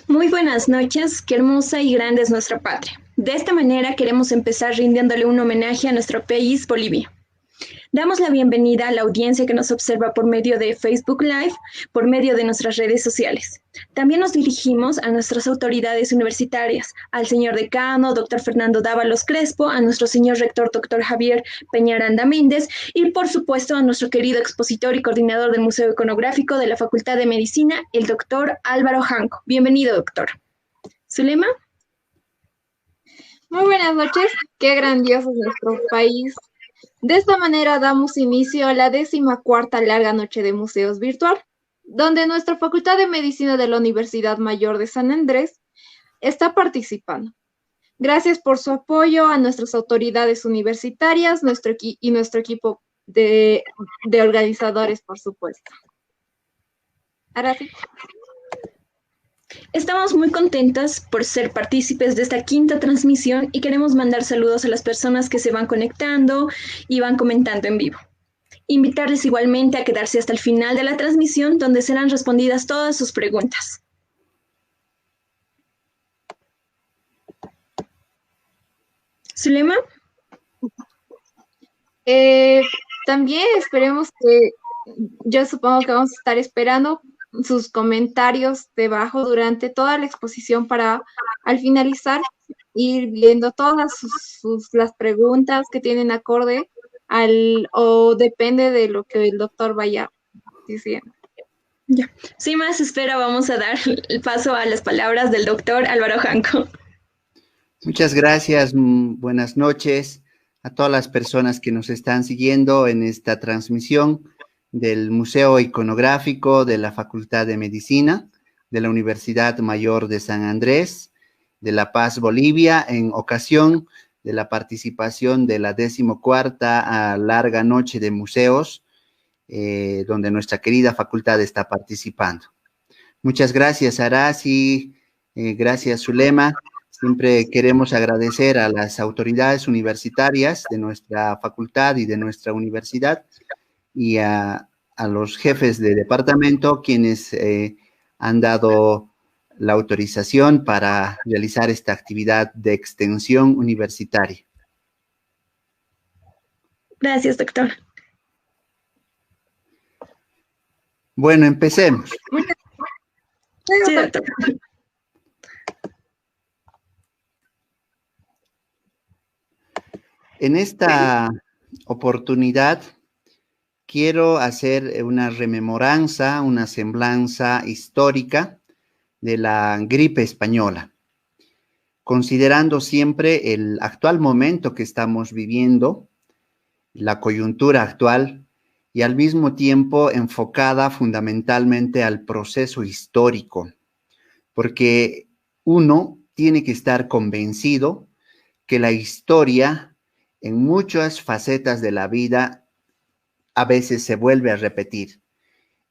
Muy buenas noches, qué hermosa y grande es nuestra patria. De esta manera queremos empezar rindiéndole un homenaje a nuestro país, Bolivia. Damos la bienvenida a la audiencia que nos observa por medio de Facebook Live, por medio de nuestras redes sociales. También nos dirigimos a nuestras autoridades universitarias, al señor decano, doctor Fernando Dávalos Crespo, a nuestro señor rector, doctor Javier Peñaranda Méndez, y por supuesto a nuestro querido expositor y coordinador del Museo Iconográfico de la Facultad de Medicina, el doctor Álvaro Janco. Bienvenido, doctor. ¿Zulema? Muy buenas noches, qué grandioso es nuestro país. De esta manera damos inicio a la 14ª larga noche de museos virtual, donde nuestra Facultad de Medicina de la Universidad Mayor de San Andrés está participando. Gracias por su apoyo a nuestras autoridades universitarias y nuestro equipo de organizadores, por supuesto. Ahora sí. Estamos muy contentas por ser partícipes de esta quinta transmisión y queremos mandar saludos a las personas que se van conectando y van comentando en vivo. Invitarles igualmente a quedarse hasta el final de la transmisión, donde serán respondidas todas sus preguntas. ¿Zulema? También esperemos que, yo supongo que vamos a estar esperando sus comentarios debajo durante toda la exposición para al finalizar ir viendo todas las preguntas que tienen acorde o depende de lo que el doctor vaya diciendo. Ya. Sin más espera, vamos a dar el paso a las palabras del doctor Álvaro Janco. Muchas gracias, buenas noches a todas las personas que nos están siguiendo en esta transmisión del Museo Iconográfico de la Facultad de Medicina de la Universidad Mayor de San Andrés de La Paz, Bolivia, en ocasión de la participación de la 14ª larga noche de museos, donde nuestra querida facultad está participando. Muchas gracias, Arasi, gracias, Zulema. Siempre queremos agradecer a las autoridades universitarias de nuestra facultad y de nuestra universidad y a los jefes de departamento quienes han dado la autorización para realizar esta actividad de extensión universitaria. Gracias, doctor. Bueno, empecemos. Sí, doctor. En esta oportunidad quiero hacer una rememoranza, una semblanza histórica de la gripe española, considerando siempre el actual momento que estamos viviendo, la coyuntura actual, y al mismo tiempo enfocada fundamentalmente al proceso histórico, porque uno tiene que estar convencido que la historia en muchas facetas de la vida a veces se vuelve a repetir.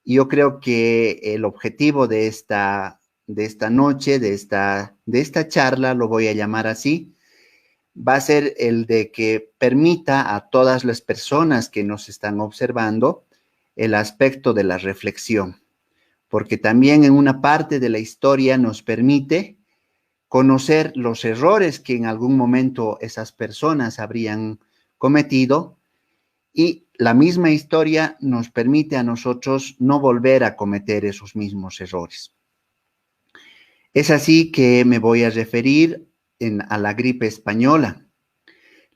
Y yo creo que el objetivo de esta noche, de esta charla, lo voy a llamar así, va a ser el de que permita a todas las personas que nos están observando el aspecto de la reflexión, porque también en una parte de la historia nos permite conocer los errores que en algún momento esas personas habrían cometido, y la misma historia nos permite a nosotros no volver a cometer esos mismos errores. Es así que me voy a referir a la gripe española.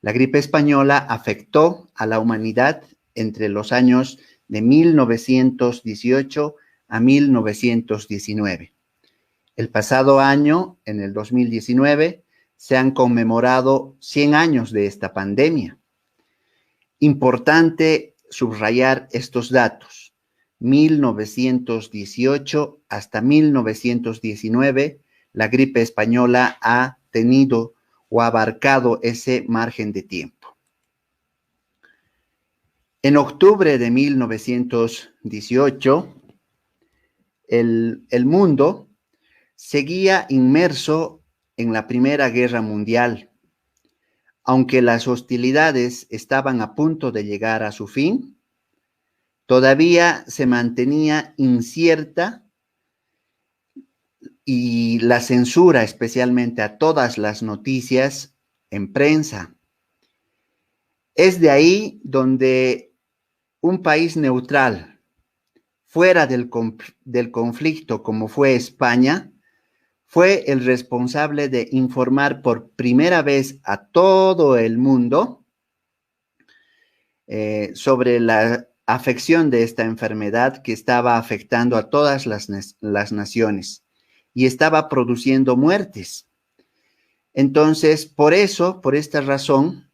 La gripe española afectó a la humanidad entre los años de 1918 a 1919. El pasado año, en el 2019, se han conmemorado 100 años de esta pandemia. Importante subrayar estos datos. 1918 hasta 1919, la gripe española ha tenido o abarcado ese margen de tiempo. En octubre de 1918, el mundo seguía inmerso en la Primera Guerra Mundial. Aunque las hostilidades estaban a punto de llegar a su fin, todavía se mantenía incierta y la censura, especialmente a todas las noticias en prensa. Es de ahí donde un país neutral, fuera del conflicto como fue España, fue el responsable de informar por primera vez a todo el mundo sobre la afección de esta enfermedad que estaba afectando a todas las naciones y estaba produciendo muertes. Entonces, por esta razón,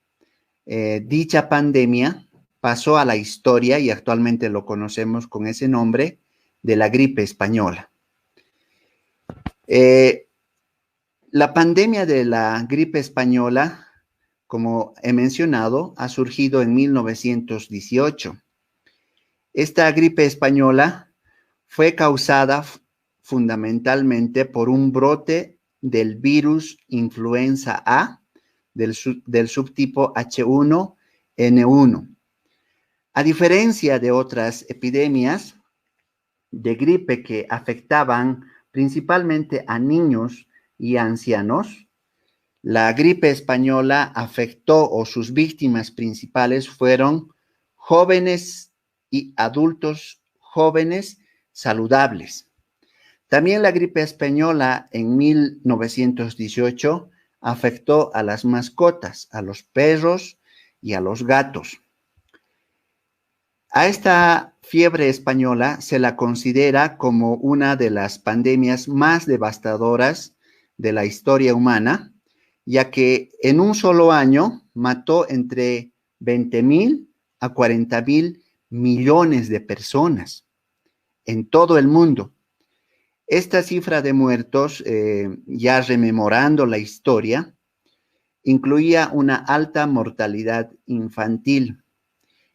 dicha pandemia pasó a la historia y actualmente lo conocemos con ese nombre de la gripe española. La pandemia de la gripe española, como he mencionado, ha surgido en 1918. Esta gripe española fue causada fundamentalmente por un brote del virus influenza A del subtipo H1N1. A diferencia de otras epidemias de gripe que afectaban principalmente a niños y ancianos, la gripe española afectó, o sus víctimas principales fueron jóvenes y adultos jóvenes saludables. También la gripe española en 1918 afectó a las mascotas, a los perros y a los gatos. A esta fiebre española se la considera como una de las pandemias más devastadoras de la historia humana, ya que en un solo año mató entre 20,000 a 40,000 millones de personas en todo el mundo. Esta cifra de muertos, ya rememorando la historia, incluía una alta mortalidad infantil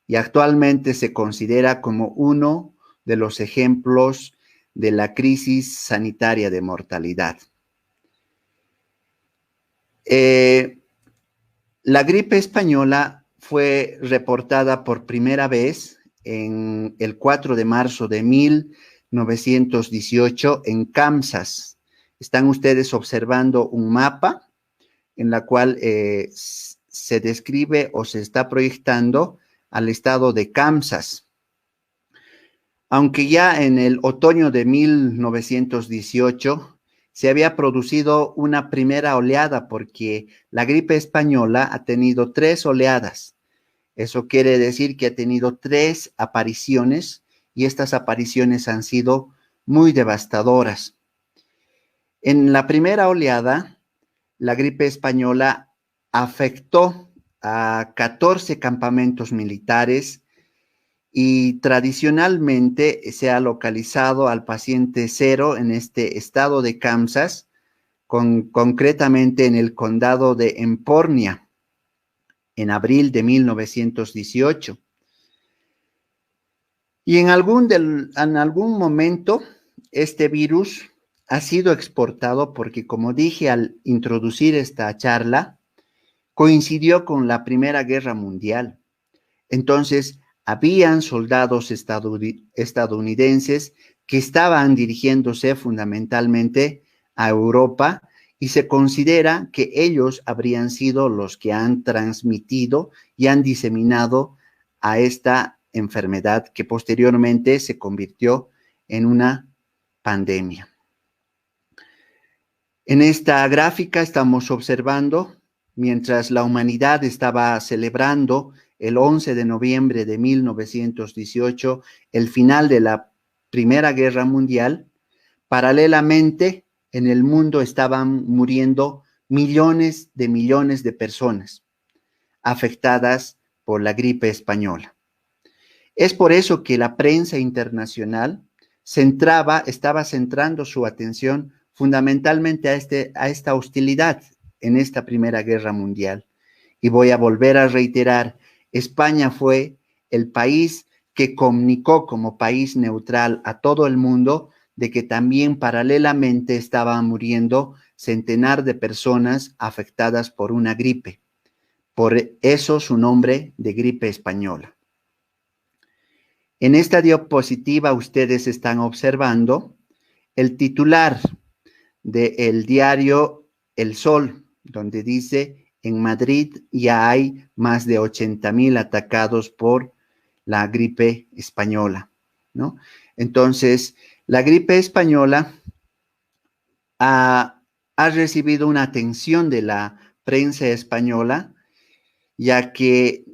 y actualmente se considera como uno de los ejemplos de la crisis sanitaria de mortalidad. La gripe española fue reportada por primera vez en el 4 de marzo de 1918 en Kansas. Están ustedes observando un mapa en la cual se describe o se está proyectando al estado de Kansas. Aunque ya en el otoño de 1918 se había producido una primera oleada, porque la gripe española ha tenido 3 oleadas. Eso quiere decir que ha tenido 3 apariciones y estas apariciones han sido muy devastadoras. En la primera oleada, la gripe española afectó a 14 campamentos militares y tradicionalmente se ha localizado al paciente cero en este estado de Kansas, concretamente en el condado de Emporia, en abril de 1918. Y en algún momento este virus ha sido exportado porque, como dije al introducir esta charla, coincidió con la Primera Guerra Mundial. Entonces, habían soldados estadounidenses que estaban dirigiéndose fundamentalmente a Europa y se considera que ellos habrían sido los que han transmitido y han diseminado a esta enfermedad que posteriormente se convirtió en una pandemia. En esta gráfica estamos observando, mientras la humanidad estaba celebrando el 11 de noviembre de 1918 el final de la Primera Guerra Mundial, paralelamente en el mundo estaban muriendo millones de personas afectadas por la gripe española. Es por eso que la prensa internacional estaba centrando su atención fundamentalmente a esta hostilidad en esta Primera Guerra Mundial. Y voy a volver a reiterar, España fue el país que comunicó como país neutral a todo el mundo de que también paralelamente estaban muriendo centenares de personas afectadas por una gripe. Por eso su nombre de gripe española. En esta diapositiva ustedes están observando el titular del diario El Sol, donde dice: en Madrid ya hay más de 80,000 atacados por la gripe española, ¿no? Entonces, la gripe española ha recibido una atención de la prensa española, ya que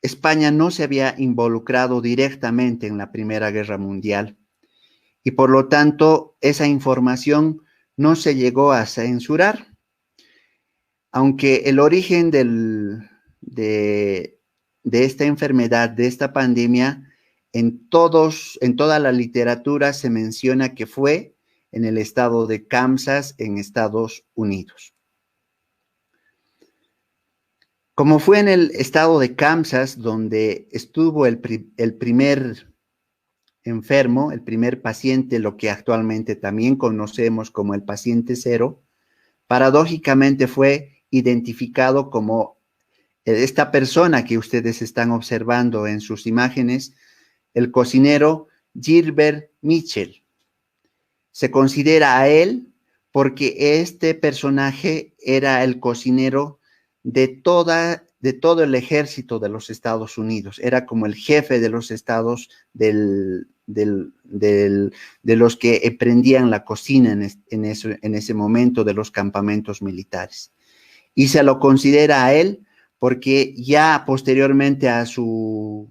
España no se había involucrado directamente en la Primera Guerra Mundial y por lo tanto esa información no se llegó a censurar, aunque el origen de esta enfermedad, de esta pandemia, en toda la literatura se menciona que fue en el estado de Kansas, en Estados Unidos. Como fue en el estado de Kansas, donde estuvo el primer enfermo, el primer paciente, lo que actualmente también conocemos como el paciente cero, paradójicamente fue identificado como esta persona que ustedes están observando en sus imágenes, el cocinero Gilbert Mitchell. Se considera a él porque este personaje era el cocinero de todo el ejército de los Estados Unidos. Era como el jefe de los estados de los que prendían la cocina en ese momento de los campamentos militares. Y se lo considera a él porque ya posteriormente a su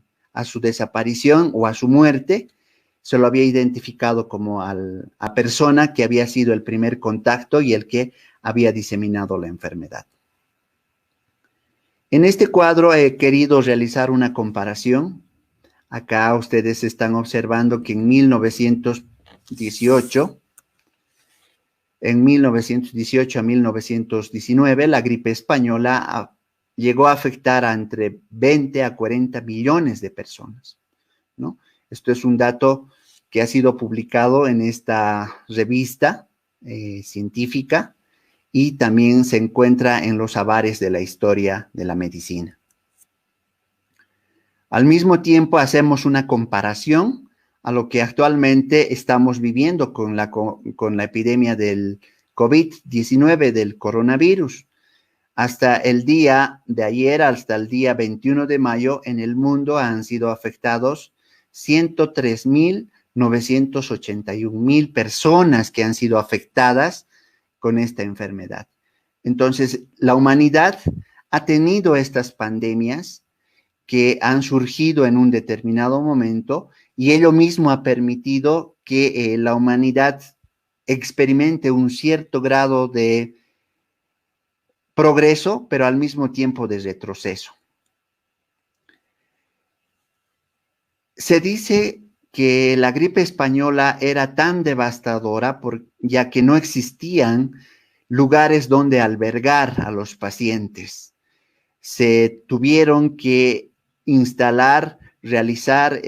desaparición o a su muerte, se lo había identificado como a persona que había sido el primer contacto y el que había diseminado la enfermedad. En este cuadro he querido realizar una comparación. Acá ustedes están observando que en 1918 a 1919, la gripe española llegó a afectar a entre 20 a 40 millones de personas, ¿no? Esto es un dato que ha sido publicado en esta revista científica y también se encuentra en los avares de la historia de la medicina. Al mismo tiempo, hacemos una comparación a lo que actualmente estamos viviendo con la epidemia del COVID-19, del coronavirus. Hasta el día de ayer, hasta el día 21 de mayo, en el mundo han sido afectados 103,981,000 personas que han sido afectadas con esta enfermedad. Entonces, la humanidad ha tenido estas pandemias que han surgido en un determinado momento y ello mismo ha permitido que la humanidad experimente un cierto grado de progreso, pero al mismo tiempo de retroceso. Se dice que la gripe española era tan devastadora ya que no existían lugares donde albergar a los pacientes. Se tuvieron que instalar, realizar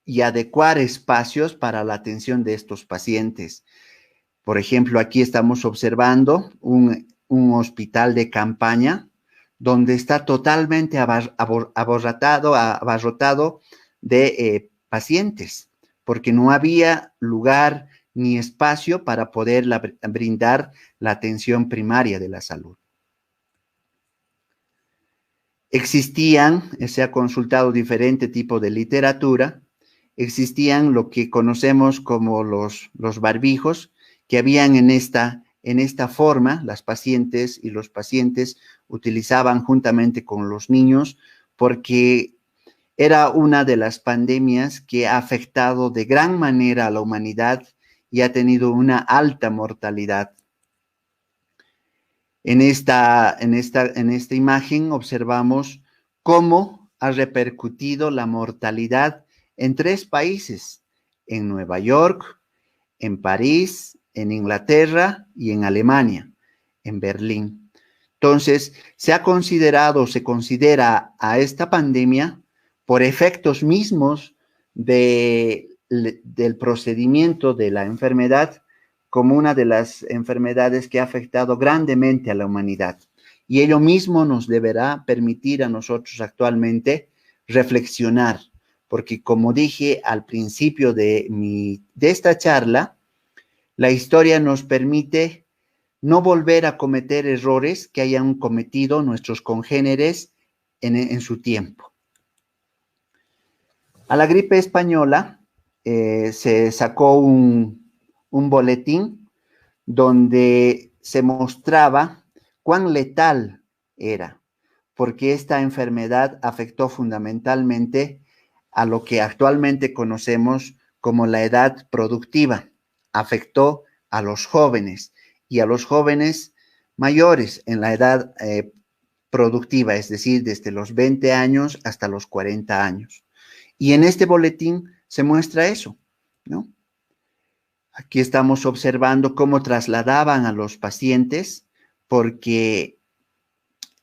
y adecuar espacios para la atención de estos pacientes. Por ejemplo, aquí estamos observando un hospital de campaña donde está totalmente abarrotado de pacientes, porque no había lugar ni espacio para poder brindar la atención primaria de la salud. Se ha consultado diferente tipo de literatura, existían lo que conocemos como los barbijos, que habían en esta forma, las pacientes y los pacientes utilizaban juntamente con los niños, porque era una de las pandemias que ha afectado de gran manera a la humanidad y ha tenido una alta mortalidad. En esta imagen observamos cómo ha repercutido la mortalidad en 3 países, en Nueva York, en París, en Inglaterra y en Alemania, en Berlín. Entonces, se considera a esta pandemia por efectos mismos del procedimiento de la enfermedad como una de las enfermedades que ha afectado grandemente a la humanidad. Y ello mismo nos deberá permitir a nosotros actualmente reflexionar, porque como dije al principio de esta charla, la historia nos permite no volver a cometer errores que hayan cometido nuestros congéneres en su tiempo. A la gripe española se sacó un boletín donde se mostraba cuán letal era, porque esta enfermedad afectó fundamentalmente a lo que actualmente conocemos como la edad productiva. Afectó a los jóvenes y a los jóvenes mayores en la edad productiva, es decir, desde los 20 años hasta los 40 años. Y en este boletín se muestra eso, ¿no? Aquí estamos observando cómo trasladaban a los pacientes porque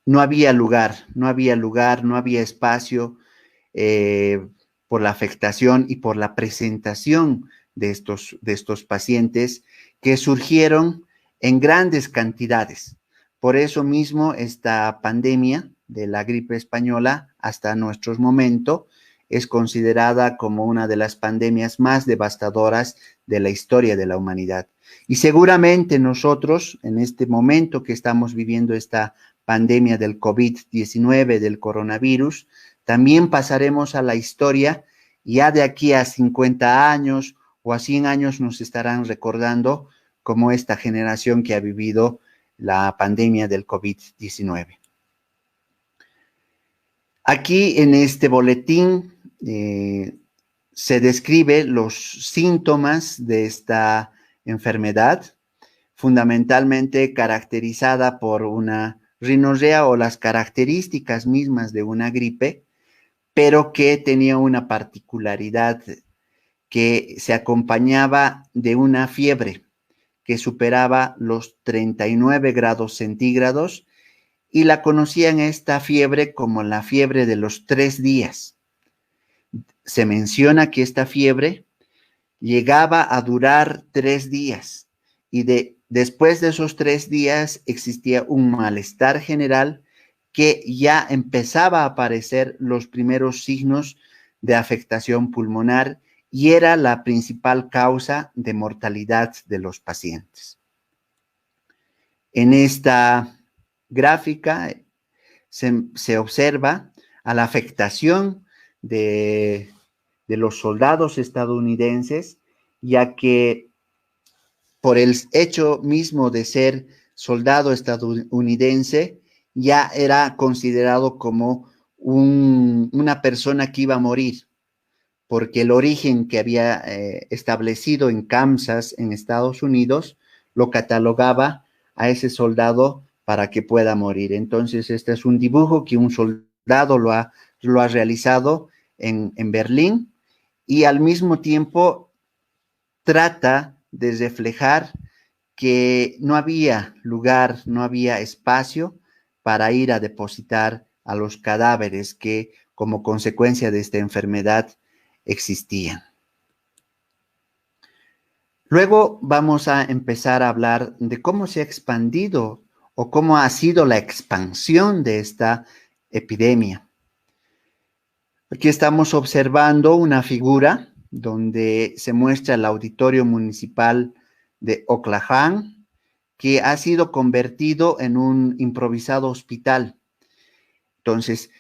no había lugar, no había espacio por la afectación y por la presentación de estos pacientes que surgieron en grandes cantidades. Por eso mismo esta pandemia de la gripe española hasta nuestros momentos es considerada como una de las pandemias más devastadoras de la historia de la humanidad. Y seguramente nosotros, en este momento que estamos viviendo esta pandemia del COVID-19, del coronavirus, también pasaremos a la historia, ya de aquí a 50 años o a 100 años nos estarán recordando como esta generación que ha vivido la pandemia del COVID-19. Aquí en este boletín se describe los síntomas de esta enfermedad, fundamentalmente caracterizada por una rinorrea o las características mismas de una gripe, pero que tenía una particularidad que se acompañaba de una fiebre que superaba los 39 grados centígrados y la conocían esta fiebre como la fiebre de los 3 días. Se menciona que esta fiebre llegaba a durar 3 días y después de esos 3 días existía un malestar general que ya empezaba a aparecer los primeros signos de afectación pulmonar y era la principal causa de mortalidad de los pacientes. En esta gráfica se observa a la afectación de los soldados estadounidenses, ya que por el hecho mismo de ser soldado estadounidense, ya era considerado como una persona que iba a morir, porque el origen que había establecido en Kansas, en Estados Unidos, lo catalogaba a ese soldado para que pueda morir. Entonces, este es un dibujo que un soldado lo ha realizado en Berlín, y al mismo tiempo trata de reflejar que no había lugar, no había espacio para ir a depositar a los cadáveres que como consecuencia de esta enfermedad existían. Luego vamos a empezar a hablar de cómo se ha expandido o cómo ha sido la expansión de esta epidemia. Aquí estamos observando una figura donde se muestra el auditorio municipal de Oklahoma, que ha sido convertido en un improvisado hospital. Entonces,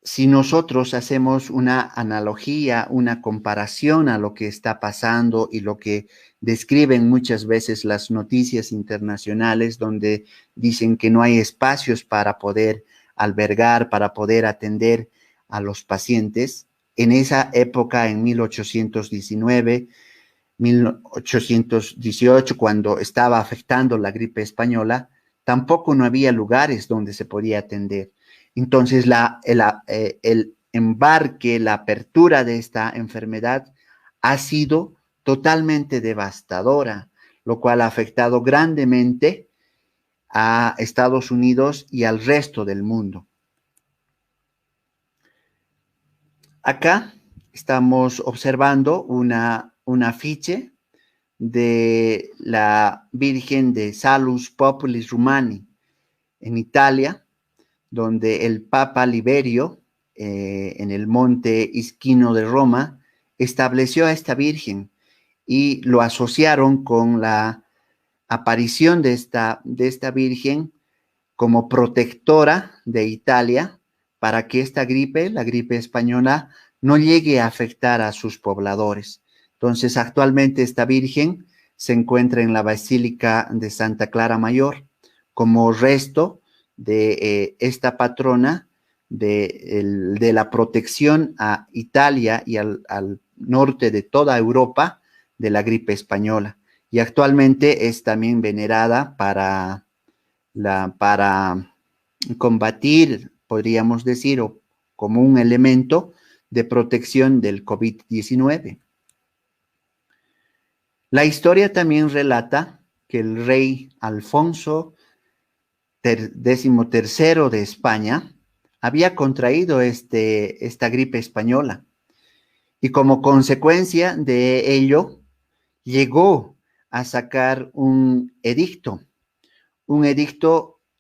si nosotros hacemos una analogía, una comparación a lo que está pasando y lo que describen muchas veces las noticias internacionales, donde dicen que no hay espacios para poder albergar, para poder atender a los pacientes, en esa época, en 1819, 1818, cuando estaba afectando la gripe española, tampoco no había lugares donde se podía atender. Entonces, el embarque, la apertura de esta enfermedad ha sido totalmente devastadora, lo cual ha afectado grandemente a Estados Unidos y al resto del mundo. Acá estamos observando un afiche de la Virgen de Salus Populis Romani en Italia, donde el Papa Liberio, en el monte Isquino de Roma, estableció a esta Virgen y lo asociaron con la aparición de esta Virgen como protectora de Italia para que esta gripe, la gripe española, no llegue a afectar a sus pobladores. Entonces, actualmente esta Virgen se encuentra en la Basílica de Santa Clara Mayor como resto de esta patrona de la protección a Italia y al norte de toda Europa de la gripe española. Y actualmente es también venerada para combatir, podríamos decir, o como un elemento de protección del COVID-19. La historia también relata que el rey Alfonso XIII de España había contraído esta gripe española y como consecuencia de ello llegó a sacar un edicto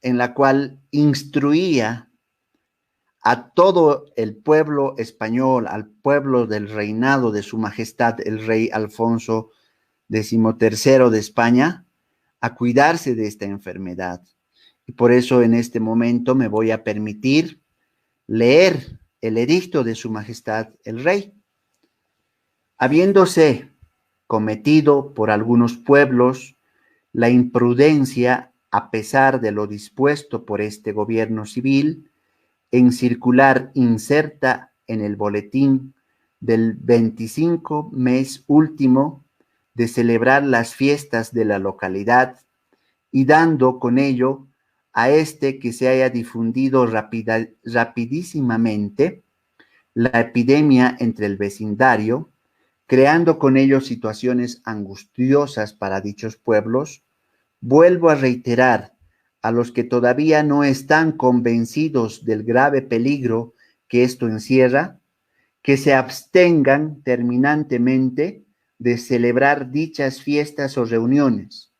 en la cual instruía a todo el pueblo español, al pueblo del reinado de su majestad, el rey Alfonso XIII de España, a cuidarse de esta enfermedad. Y por eso en este momento me voy a permitir leer el edicto de su majestad el rey. Habiéndose cometido por algunos pueblos la imprudencia, a pesar de lo dispuesto por este gobierno civil, en circular inserta en el boletín del 25 mes último de celebrar las fiestas de la localidad y dando con ello a que se haya difundido rapidísimamente la epidemia entre el vecindario, creando con ello situaciones angustiosas para dichos pueblos, vuelvo a reiterar a los que todavía no están convencidos del grave peligro que esto encierra, que se abstengan terminantemente de celebrar dichas fiestas o reuniones.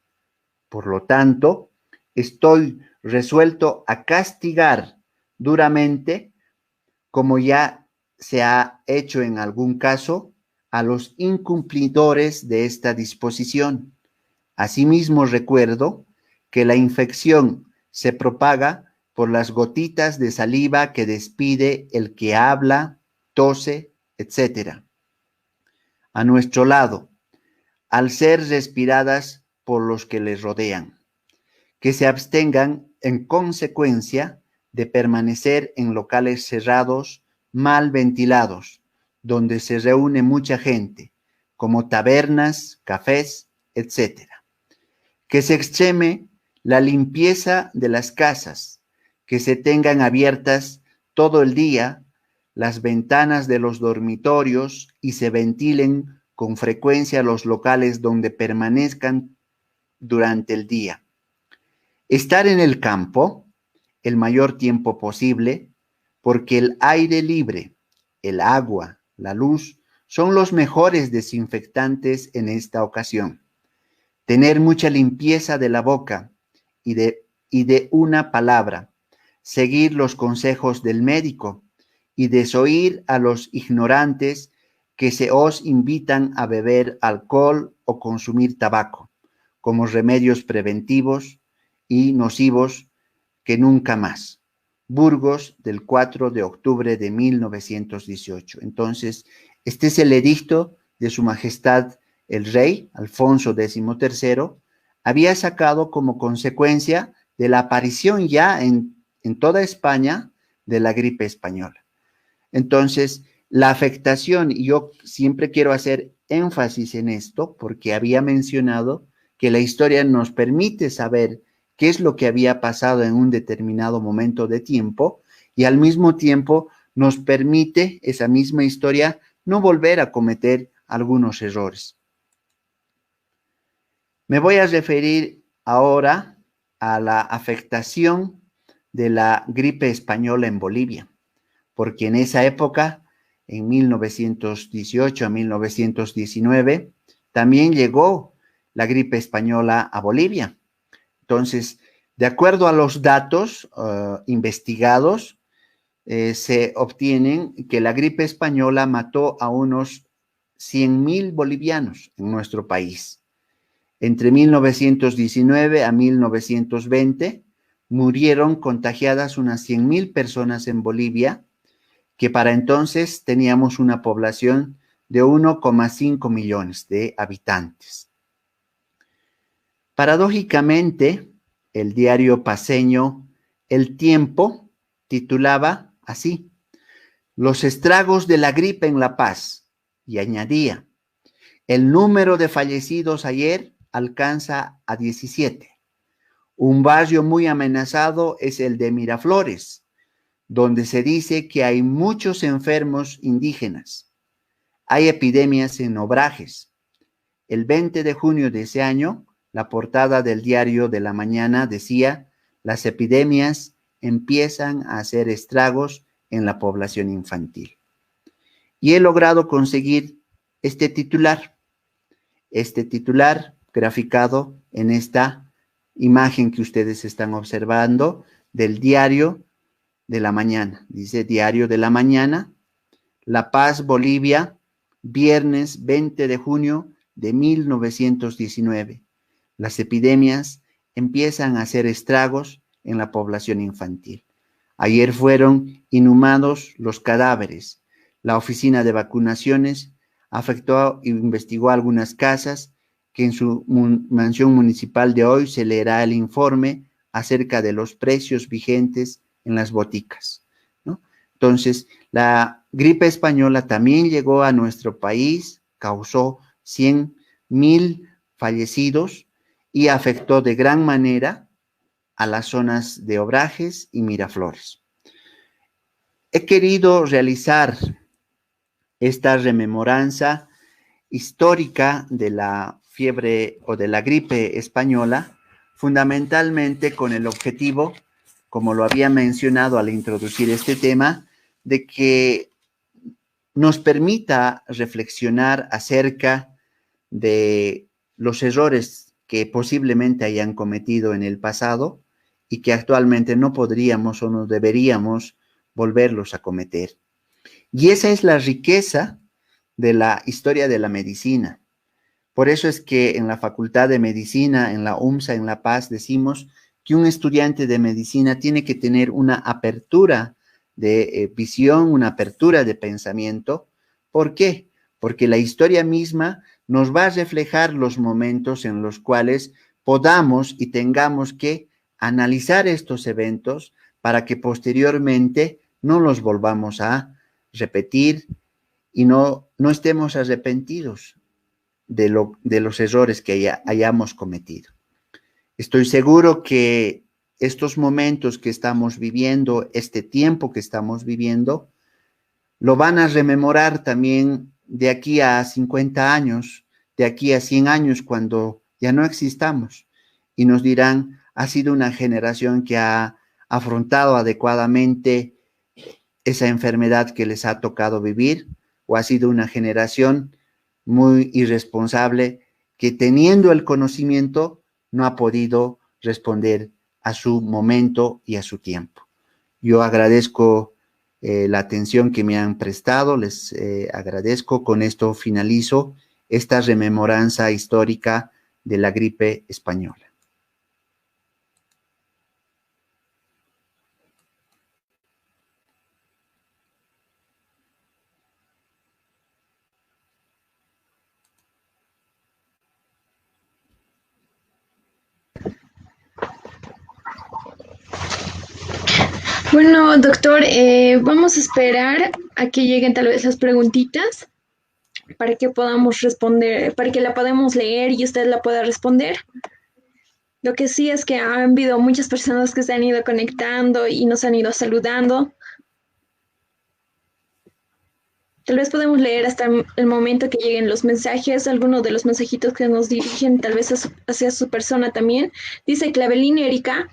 Por lo tanto, estoy resuelto a castigar duramente, como ya se ha hecho en algún caso, a los incumplidores de esta disposición. Asimismo, recuerdo que la infección se propaga por las gotitas de saliva que despide el que habla, tose, etc. A nuestro lado, al ser respiradas por los que les rodean, que se abstengan en consecuencia de permanecer en locales cerrados, mal ventilados, donde se reúne mucha gente, como tabernas, cafés, etc. Que se extreme la limpieza de las casas, que se tengan abiertas todo el día las ventanas de los dormitorios y se ventilen con frecuencia los locales donde permanezcan durante el día. Estar en el campo el mayor tiempo posible, porque el aire libre, el agua, la luz, son los mejores desinfectantes en esta ocasión. Tener mucha limpieza de la boca y de una palabra, seguir los consejos del médico y desoír a los ignorantes que se os invitan a beber alcohol o consumir tabaco como remedios preventivos y nocivos que nunca más. Burgos, del 4 de octubre de 1918. Entonces, este es el edicto de Su Majestad el Rey Alfonso XIII, había sacado como consecuencia de la aparición ya en toda España de la gripe española. Entonces, la afectación, y yo siempre quiero hacer énfasis en esto, porque había mencionado que la historia nos permite saber qué es lo que había pasado en un determinado momento de tiempo, y al mismo tiempo nos permite esa misma historia no volver a cometer algunos errores. Me voy a referir ahora a la afectación de la gripe española en Bolivia, porque en esa época, en 1918 a 1919, también llegó la gripe española a Bolivia. Entonces, de acuerdo a los datos investigados, se obtienen que la gripe española mató a unos 100,000 bolivianos en nuestro país. Entre 1919 a 1920 murieron contagiadas unas 100,000 personas en Bolivia, que para entonces teníamos una población de 1,5 millones de habitantes. Paradójicamente, el diario paceño El Tiempo titulaba así: "Los estragos de la gripe en La Paz", y añadía: "El número de fallecidos ayer alcanza a 17. Un barrio muy amenazado es el de Miraflores, donde se dice que hay muchos enfermos indígenas. Hay epidemias en Obrajes". El 20 de junio de ese año, la portada del diario de la mañana decía: "Las epidemias empiezan a hacer estragos en la población infantil". Y he logrado conseguir este titular graficado en esta imagen que ustedes están observando del diario de la mañana. Dice: "Diario de la mañana, La Paz, Bolivia, viernes 20 de junio de 1919. Las epidemias empiezan a hacer estragos en la población infantil. Ayer fueron inhumados los cadáveres. La oficina de vacunaciones afectó e investigó algunas casas, que en su mansión municipal de hoy se leerá el informe acerca de los precios vigentes en las boticas", ¿no? Entonces, la gripe española también llegó a nuestro país, causó 100,000 fallecidos y afectó de gran manera a las zonas de Obrajes y Miraflores. He querido realizar esta rememoranza histórica de la fiebre o de la gripe española, fundamentalmente con el objetivo, como lo había mencionado al introducir este tema, de que nos permita reflexionar acerca de los errores que posiblemente hayan cometido en el pasado y que actualmente no podríamos o no deberíamos volverlos a cometer. Y esa es la riqueza de la historia de la medicina. Por eso es que en la Facultad de Medicina, en la UMSA, en La Paz, decimos que un estudiante de medicina tiene que tener una apertura de visión, una apertura de pensamiento. ¿Por qué? Porque la historia misma nos va a reflejar los momentos en los cuales podamos y tengamos que analizar estos eventos para que posteriormente no los volvamos a repetir y no estemos arrepentidos de los errores que hayamos cometido. Estoy seguro que estos momentos que estamos viviendo, este tiempo que estamos viviendo, lo van a rememorar también de aquí a 50 años, de aquí a 100 años, cuando ya no existamos, y nos dirán, ha sido una generación que ha afrontado adecuadamente esa enfermedad que les ha tocado vivir, o ha sido una generación muy irresponsable que, teniendo el conocimiento, no ha podido responder a su momento y a su tiempo. Yo agradezco la atención que me han prestado, les agradezco. Con esto finalizo esta rememoranza histórica de la gripe española. Bueno, doctor, vamos a esperar a que lleguen tal vez las preguntitas para que podamos responder, para que la podamos leer y usted la pueda responder. Lo que sí es que han habido muchas personas que se han ido conectando y nos han ido saludando. Tal vez podemos leer hasta el momento que lleguen los mensajes, algunos de los mensajitos que nos dirigen tal vez hacia su persona también. Dice Clavelina Erika: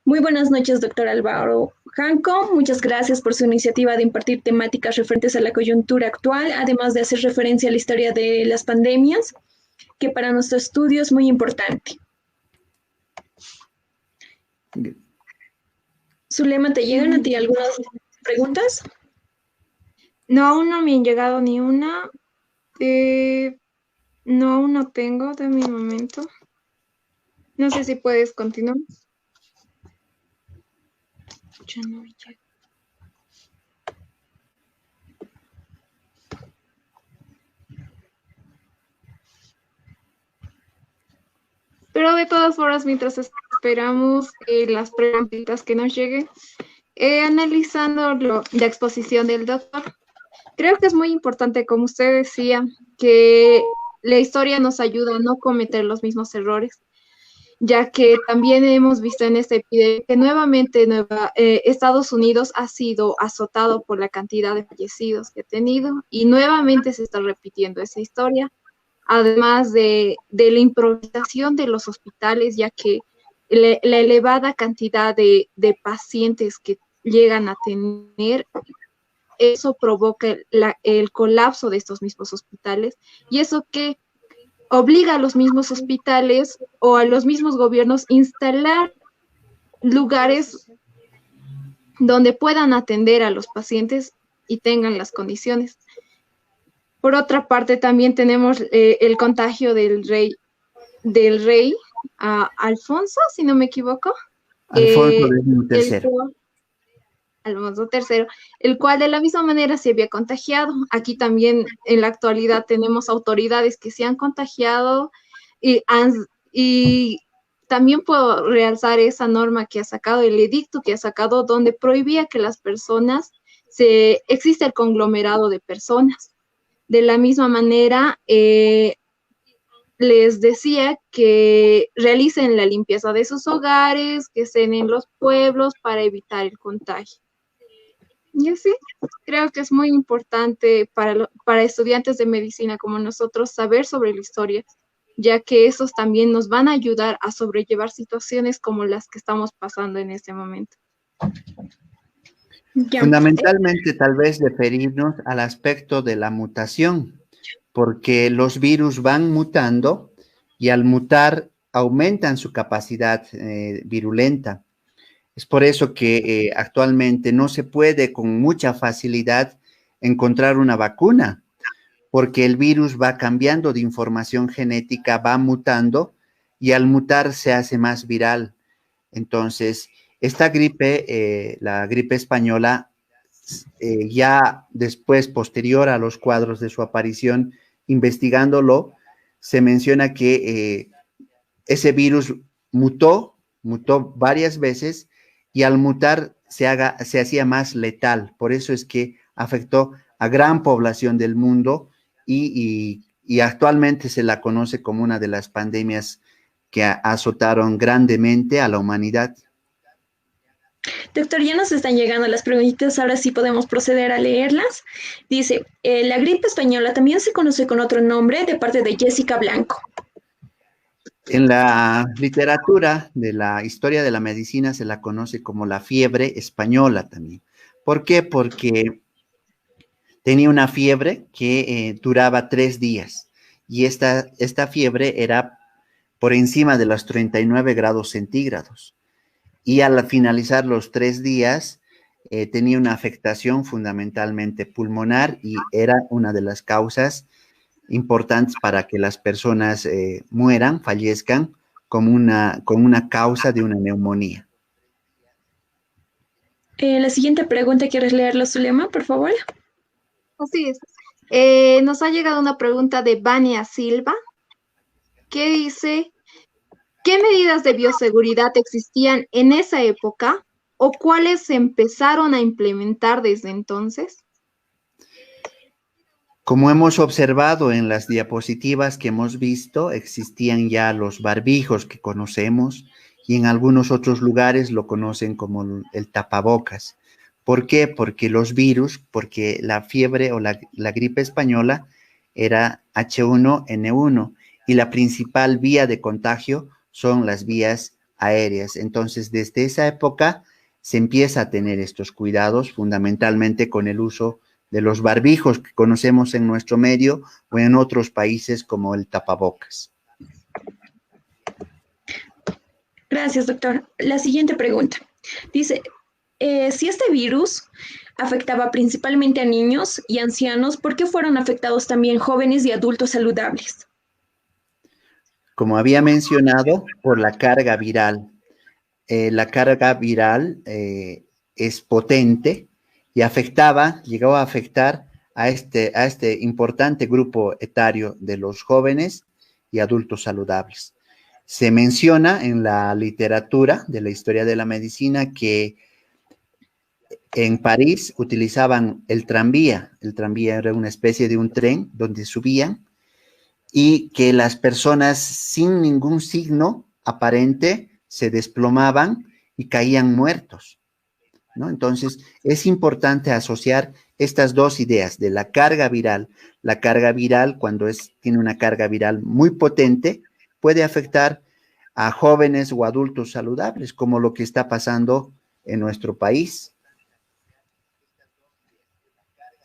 muy buenas noches, doctor Álvaro Janco. Muchas gracias por su iniciativa de impartir temáticas referentes a la coyuntura actual, además de hacer referencia a la historia de las pandemias, que para nuestro estudio es muy importante. Zulema, ¿te llegan a ti algunas preguntas? No, aún no me han llegado ni una. No, aún no tengo de mi momento. No sé si puedes continuar. Ya no me llega. Pero de todas formas, mientras esperamos las preguntitas que nos lleguen, analizando la exposición del doctor, creo que es muy importante, como usted decía, que la historia nos ayuda a no cometer los mismos errores, ya que también hemos visto en esta epidemia que nuevamente Estados Unidos ha sido azotado por la cantidad de fallecidos que ha tenido y nuevamente se está repitiendo esa historia, además de la improvisación de los hospitales, ya que la elevada cantidad de pacientes que llegan a tener, eso provoca el colapso de estos mismos hospitales, y eso que obliga a los mismos hospitales o a los mismos gobiernos a instalar lugares donde puedan atender a los pacientes y tengan las condiciones. Por otra parte, también tenemos el contagio del rey Alfonso, si no me equivoco. Alfonso III. Alfonso III, el cual de la misma manera se había contagiado. Aquí también en la actualidad tenemos autoridades que se han contagiado y también puedo realzar esa norma que ha sacado, el edicto que ha sacado, donde prohibía que las personas, existe el conglomerado de personas. De la misma manera, les decía que realicen la limpieza de sus hogares, que estén en los pueblos para evitar el contagio. Y así, creo que es muy importante para estudiantes de medicina como nosotros saber sobre la historia, ya que esos también nos van a ayudar a sobrellevar situaciones como las que estamos pasando en este momento. Fundamentalmente, tal vez referirnos al aspecto de la mutación, porque los virus van mutando y al mutar aumentan su capacidad virulenta. Es por eso que actualmente no se puede con mucha facilidad encontrar una vacuna, porque el virus va cambiando de información genética, va mutando y al mutar se hace más viral. Entonces, esta gripe, la gripe española, ya después, posterior a los cuadros de su aparición, investigándolo, se menciona que ese virus mutó varias veces y al mutar se hacía más letal. Por eso es que afectó a gran población del mundo y actualmente se la conoce como una de las pandemias que azotaron grandemente a la humanidad. Doctor, ya nos están llegando las preguntitas, ahora sí podemos proceder a leerlas. Dice, la gripe española también se conoce con otro nombre de parte de Jessica Blanco. En la literatura de la historia de la medicina se la conoce como la fiebre española también. ¿Por qué? Porque tenía una fiebre que duraba 3 días y esta fiebre era por encima de los 39 grados centígrados. Y al finalizar los 3 días tenía una afectación fundamentalmente pulmonar y era una de las causas importantes para que las personas mueran, fallezcan con una causa de una neumonía. La siguiente pregunta, ¿quieres leerlo, Zulema, por favor? Así es. Nos ha llegado una pregunta de Vania Silva, que dice, ¿qué medidas de bioseguridad existían en esa época o cuáles se empezaron a implementar desde entonces? Como hemos observado en las diapositivas que hemos visto, existían ya los barbijos que conocemos y en algunos otros lugares lo conocen como el tapabocas. ¿Por qué? Porque los virus, porque la fiebre o la gripe española era H1N1 y la principal vía de contagio son las vías aéreas. Entonces, desde esa época se empieza a tener estos cuidados, fundamentalmente con el uso de los barbijos que conocemos en nuestro medio o en otros países como el tapabocas. Gracias, doctor. La siguiente pregunta. Dice, si este virus afectaba principalmente a niños y ancianos, ¿por qué fueron afectados también jóvenes y adultos saludables? Como había mencionado, por la carga viral. La carga viral es potente y llegó a afectar a este importante grupo etario de los jóvenes y adultos saludables. Se menciona en la literatura de la historia de la medicina que en París utilizaban el tranvía era una especie de un tren donde subían y que las personas sin ningún signo aparente se desplomaban y caían muertos, ¿no? Entonces, es importante asociar estas dos ideas de la carga viral. La carga viral, cuando tiene una carga viral muy potente, puede afectar a jóvenes o adultos saludables, como lo que está pasando en nuestro país.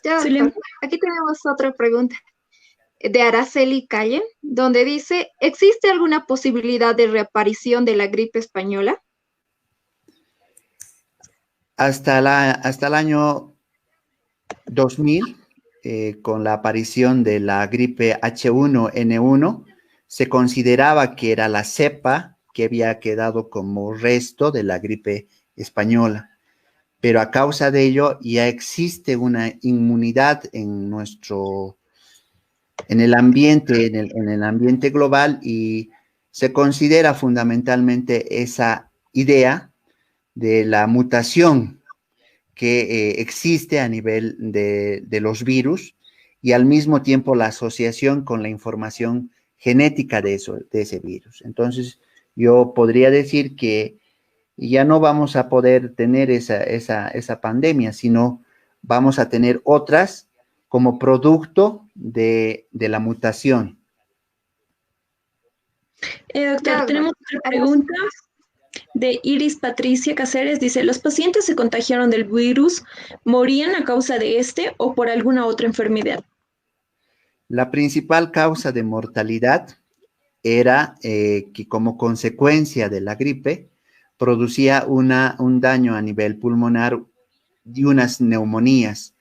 Ya, doctor. Aquí tenemos otra pregunta de Araceli Calle, donde dice, ¿existe alguna posibilidad de reaparición de la gripe española? Hasta el año 2000, con la aparición de la gripe H1N1, se consideraba que era la cepa que había quedado como resto de la gripe española. Pero a causa de ello ya existe una inmunidad en el ambiente global y se considera fundamentalmente esa idea de la mutación que existe a nivel de los virus y al mismo tiempo la asociación con la información genética de ese virus. Entonces, yo podría decir que ya no vamos a poder tener esa pandemia, sino vamos a tener otras como producto de la mutación. Doctor, tenemos otra pregunta de Iris Patricia Cáceres. Dice, ¿los pacientes se contagiaron del virus, morían a causa de este o por alguna otra enfermedad? La principal causa de mortalidad era que como consecuencia de la gripe producía un daño a nivel pulmonar y unas neumonías,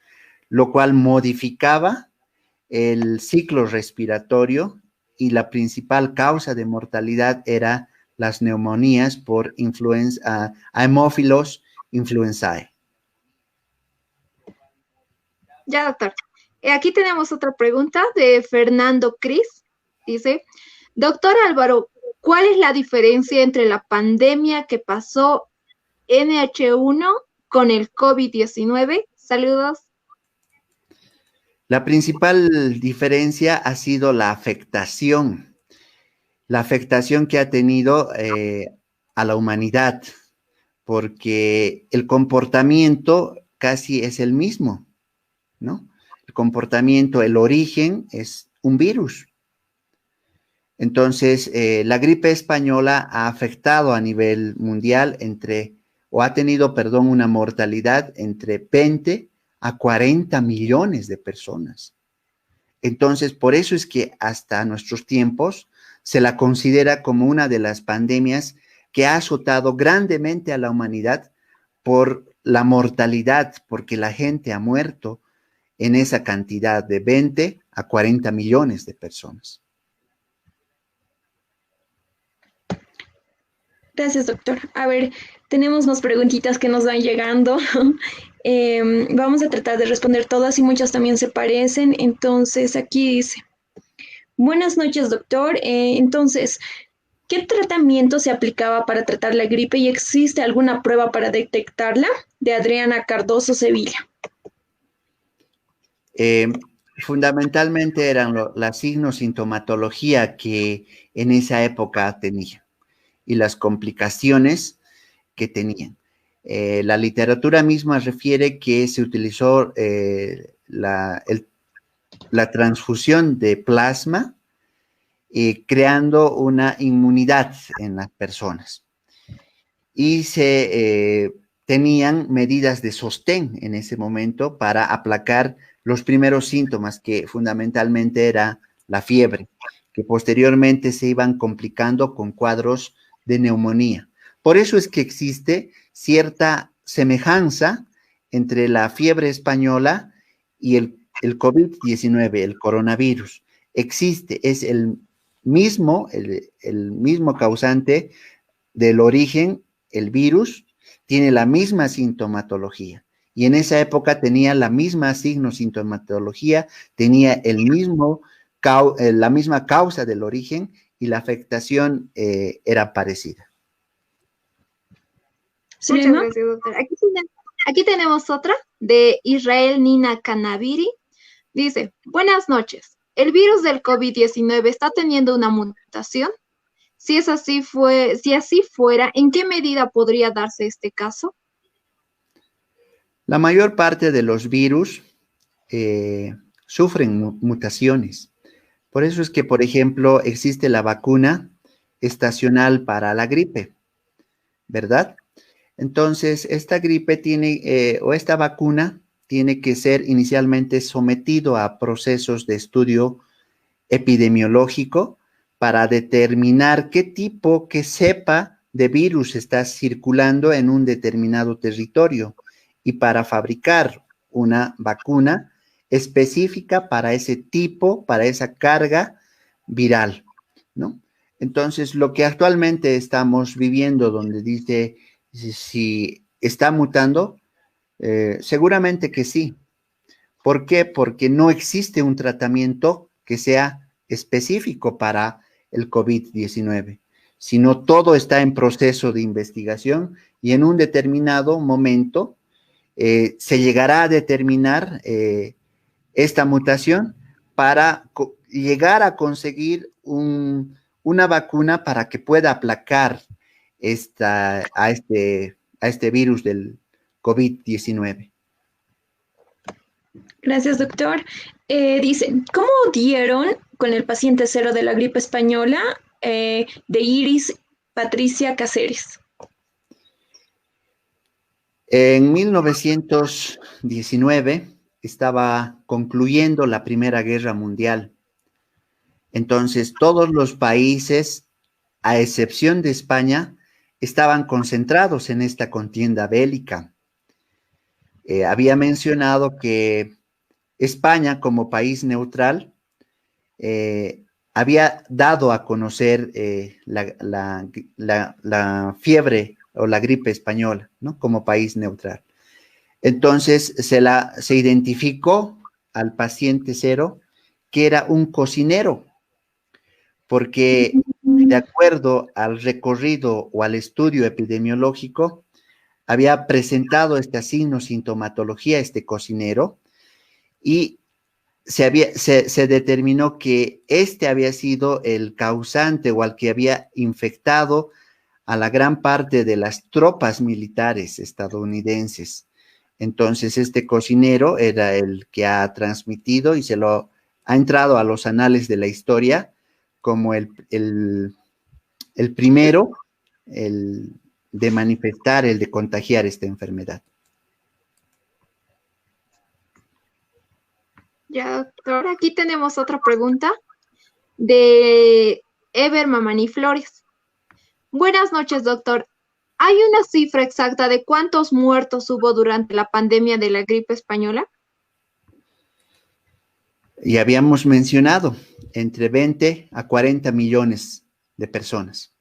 lo cual modificaba el ciclo respiratorio y la principal causa de mortalidad era las neumonías por Haemophilus influenzae. Ya, doctor. Aquí tenemos otra pregunta de Fernando Cris. Dice, doctor Álvaro, ¿cuál es la diferencia entre la pandemia que pasó NH1 con el COVID-19? Saludos. La principal diferencia ha sido la afectación que ha tenido a la humanidad, porque el comportamiento casi es el mismo, ¿no? El comportamiento, el origen es un virus. Entonces, la gripe española ha afectado a nivel mundial ha tenido, perdón, una mortalidad entre 20 a 40 millones de personas. Entonces, por eso es que hasta nuestros tiempos se la considera como una de las pandemias que ha azotado grandemente a la humanidad por la mortalidad, porque la gente ha muerto en esa cantidad de 20 a 40 millones de personas. Gracias, doctor. A ver, tenemos unas preguntitas que nos van llegando. Vamos a tratar de responder todas y muchas también se parecen. Entonces, aquí dice, buenas noches, doctor. Entonces, ¿qué tratamiento se aplicaba para tratar la gripe y existe alguna prueba para detectarla? De Adriana Cardoso, Sevilla. Fundamentalmente eran la signo-sintomatología que en esa época tenía y las complicaciones que tenían. La literatura misma refiere que se utilizó la transfusión de plasma creando una inmunidad en las personas. Y se tenían medidas de sostén en ese momento para aplacar los primeros síntomas, que fundamentalmente era la fiebre, que posteriormente se iban complicando con cuadros de neumonía. Por eso es que existe cierta semejanza entre la fiebre española y el COVID-19, el coronavirus. Existe, es el mismo causante del origen, el virus, tiene la misma sintomatología. Y en esa época tenía la misma signo-sintomatología, tenía la misma causa del origen y la afectación era parecida. Muchas gracias, doctor. Aquí tenemos otra de Israel Nina Canaviri. Dice, buenas noches. ¿El virus del COVID-19 está teniendo una mutación? Si así fuera, ¿en qué medida podría darse este caso? La mayor parte de los virus sufren mutaciones. Por eso es que, por ejemplo, existe la vacuna estacional para la gripe, ¿verdad? Entonces, esta gripe esta vacuna tiene que ser inicialmente sometido a procesos de estudio epidemiológico para determinar qué cepa de virus está circulando en un determinado territorio y para fabricar una vacuna específica para ese tipo, para esa carga viral, ¿no? Entonces, lo que actualmente estamos viviendo, donde dice si está mutando, seguramente que sí. ¿Por qué? Porque no existe un tratamiento que sea específico para el COVID-19, sino todo está en proceso de investigación y en un determinado momento se llegará a determinar esta mutación para llegar a conseguir una vacuna para que pueda aplacar a este virus del COVID-19. Gracias, doctor. Dice, ¿cómo dieron con el paciente cero de la gripe española de Iris Patricia Cáceres? En 1919 estaba concluyendo la Primera Guerra Mundial. Entonces, todos los países, a excepción de España, estaban concentrados en esta contienda bélica. Había mencionado que España, como país neutral, había dado a conocer la fiebre o la gripe española, ¿no? Como país neutral. Entonces, se identificó al paciente cero que era un cocinero, porque de acuerdo al recorrido o al estudio epidemiológico, había presentado esta sintomatología, este cocinero, y se determinó que este había sido el causante o al que había infectado a la gran parte de las tropas militares estadounidenses. Entonces, este cocinero era el que ha transmitido y ha entrado a los anales de la historia como el primero de manifestar, el de contagiar esta enfermedad. Ya, doctor, aquí tenemos otra pregunta de Ever Mamani Flores. Buenas noches, doctor. ¿Hay una cifra exacta de cuántos muertos hubo durante la pandemia de la gripe española? Y habíamos mencionado entre 20 a 40 millones de personas.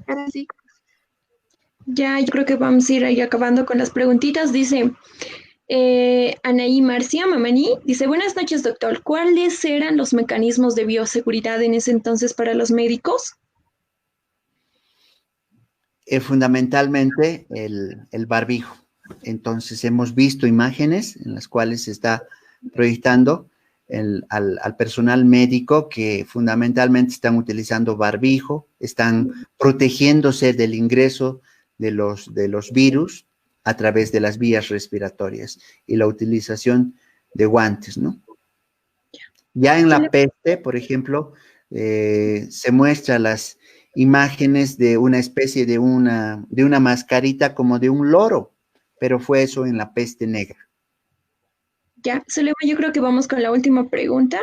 Ahora sí. Ya, yo creo que vamos a ir ahí acabando con las preguntitas. Dice Anaí Marcia Mamani, dice, buenas noches, doctor. ¿Cuáles eran los mecanismos de bioseguridad en ese entonces para los médicos? Fundamentalmente el barbijo. Entonces hemos visto imágenes en las cuales se está proyectando al personal médico que fundamentalmente están utilizando barbijo, están protegiéndose del ingreso de los virus a través de las vías respiratorias y la utilización de guantes, ¿no? Ya en la peste, por ejemplo, se muestra las imágenes de una especie de una mascarita como de un loro, pero fue eso en la peste negra. Ya, Zulema, yo creo que vamos con la última pregunta.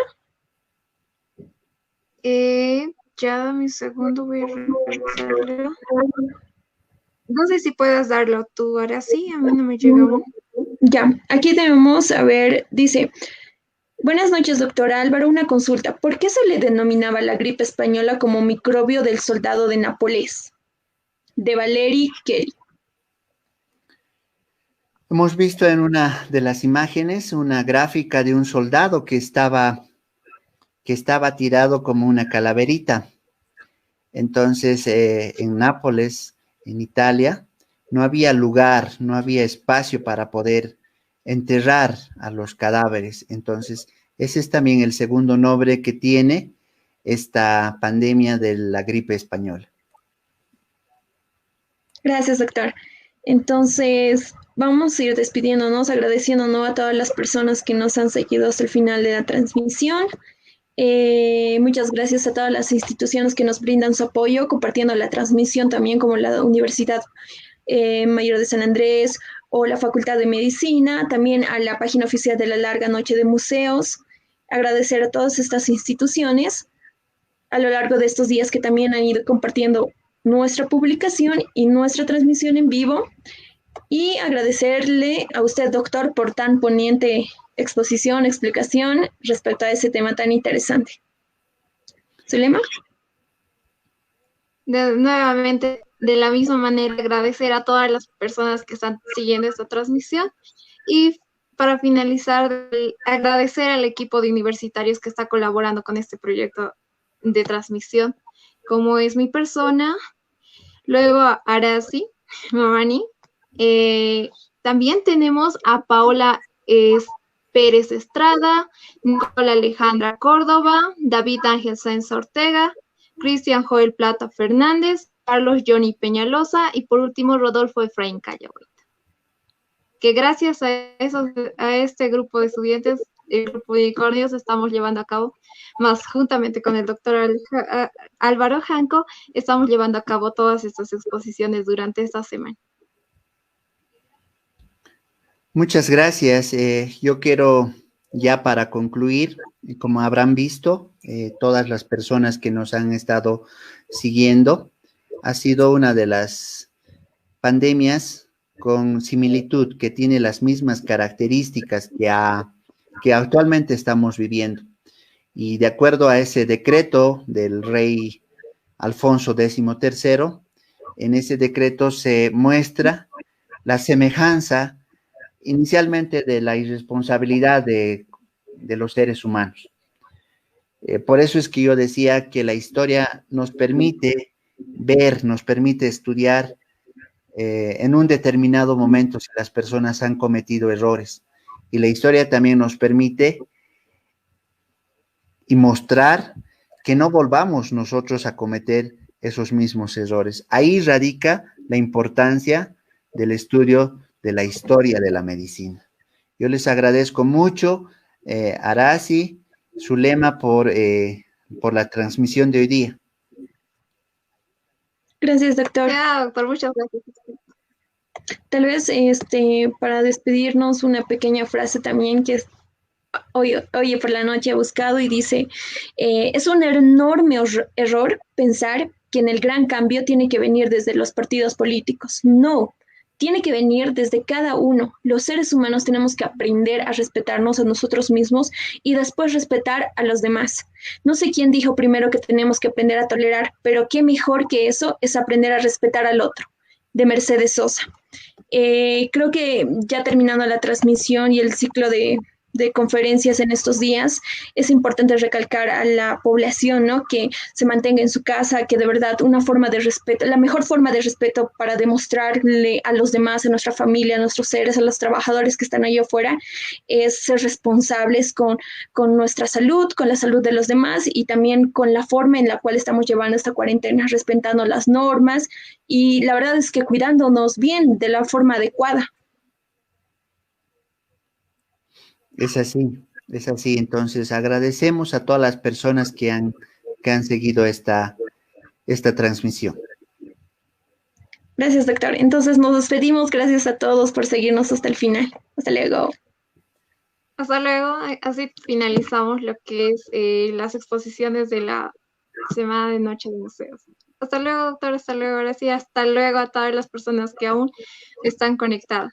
Ya, mi segundo, voy a revisarlo. No sé si puedes darlo tú, ahora sí, a mí no me llega aún. Ya, aquí tenemos, a ver, dice, buenas noches, doctor Álvaro, una consulta. ¿Por qué se le denominaba la gripe española como microbio del soldado de Nápoles? De Valeri Kelly. Hemos visto en una de las imágenes una gráfica de un soldado que estaba tirado como una calaverita. Entonces, en Nápoles, en Italia, no había lugar, no había espacio para poder enterrar a los cadáveres. Entonces, ese es también el segundo nombre que tiene esta pandemia de la gripe española. Gracias, doctor. Entonces, vamos a ir despidiéndonos, agradeciéndonos a todas las personas que nos han seguido hasta el final de la transmisión. Muchas gracias a todas las instituciones que nos brindan su apoyo, compartiendo la transmisión también, como la Universidad Mayor de San Andrés o la Facultad de Medicina, también a la página oficial de la Larga Noche de Museos. Agradecer a todas estas instituciones a lo largo de estos días que también han ido compartiendo nuestra publicación y nuestra transmisión en vivo. Y agradecerle a usted, doctor, por tan poniente exposición, explicación respecto a ese tema tan interesante. ¿Zulema? Nuevamente, de la misma manera, agradecer a todas las personas que están siguiendo esta transmisión y para finalizar, agradecer al equipo de universitarios que está colaborando con este proyecto de transmisión, como es mi persona, luego a Arasi Mamani. También tenemos a Paola Pérez Estrada, Nicola Alejandra Córdoba, David Ángel Sáenz Ortega, Cristian Joel Plata Fernández, Carlos Johnny Peñalosa y por último Rodolfo Efraín Callahuita. Que gracias a este grupo de estudiantes, el grupo de unicornios, estamos llevando a cabo, más juntamente con el doctor Álvaro Janco, estamos llevando a cabo todas estas exposiciones durante esta semana. Muchas gracias. Yo quiero ya para concluir, como habrán visto, todas las personas que nos han estado siguiendo, ha sido una de las pandemias con similitud, que tiene las mismas características que actualmente estamos viviendo. Y de acuerdo a ese decreto del rey Alfonso XIII, en ese decreto se muestra la semejanza inicialmente de la irresponsabilidad de los seres humanos. Por eso es que yo decía que la historia nos permite ver, nos permite estudiar en un determinado momento si las personas han cometido errores. Y la historia también nos permite y mostrar que no volvamos nosotros a cometer esos mismos errores. Ahí radica la importancia del estudio de la historia de la medicina. Yo les agradezco mucho, Arazi, Zulema, por la transmisión de hoy día. Gracias, doctor. Ya, doctor, muchas gracias. Tal vez para despedirnos una pequeña frase también que hoy por la noche he buscado y dice, es un enorme error pensar que en el gran cambio tiene que venir desde los partidos políticos. No, tiene que venir desde cada uno. Los seres humanos tenemos que aprender a respetarnos a nosotros mismos y después respetar a los demás. No sé quién dijo primero que tenemos que aprender a tolerar, pero qué mejor que eso es aprender a respetar al otro, de Mercedes Sosa. Creo que ya terminando la transmisión y el ciclo de conferencias en estos días, es importante recalcar a la población, ¿no? Que se mantenga en su casa, que de verdad una forma de respeto, la mejor forma de respeto para demostrarle a los demás, a nuestra familia, a nuestros seres, a los trabajadores que están ahí afuera, es ser responsables con nuestra salud, con la salud de los demás y también con la forma en la cual estamos llevando esta cuarentena, respetando las normas y la verdad es que cuidándonos bien de la forma adecuada. Es así, es así. Entonces, agradecemos a todas las personas que han seguido esta transmisión. Gracias, doctor. Entonces nos despedimos. Gracias a todos por seguirnos hasta el final. Hasta luego. Hasta luego. Así finalizamos lo que es las exposiciones de la Semana de Noche de Museos. Hasta luego, doctor. Hasta luego, gracias. Hasta luego a todas las personas que aún están conectadas.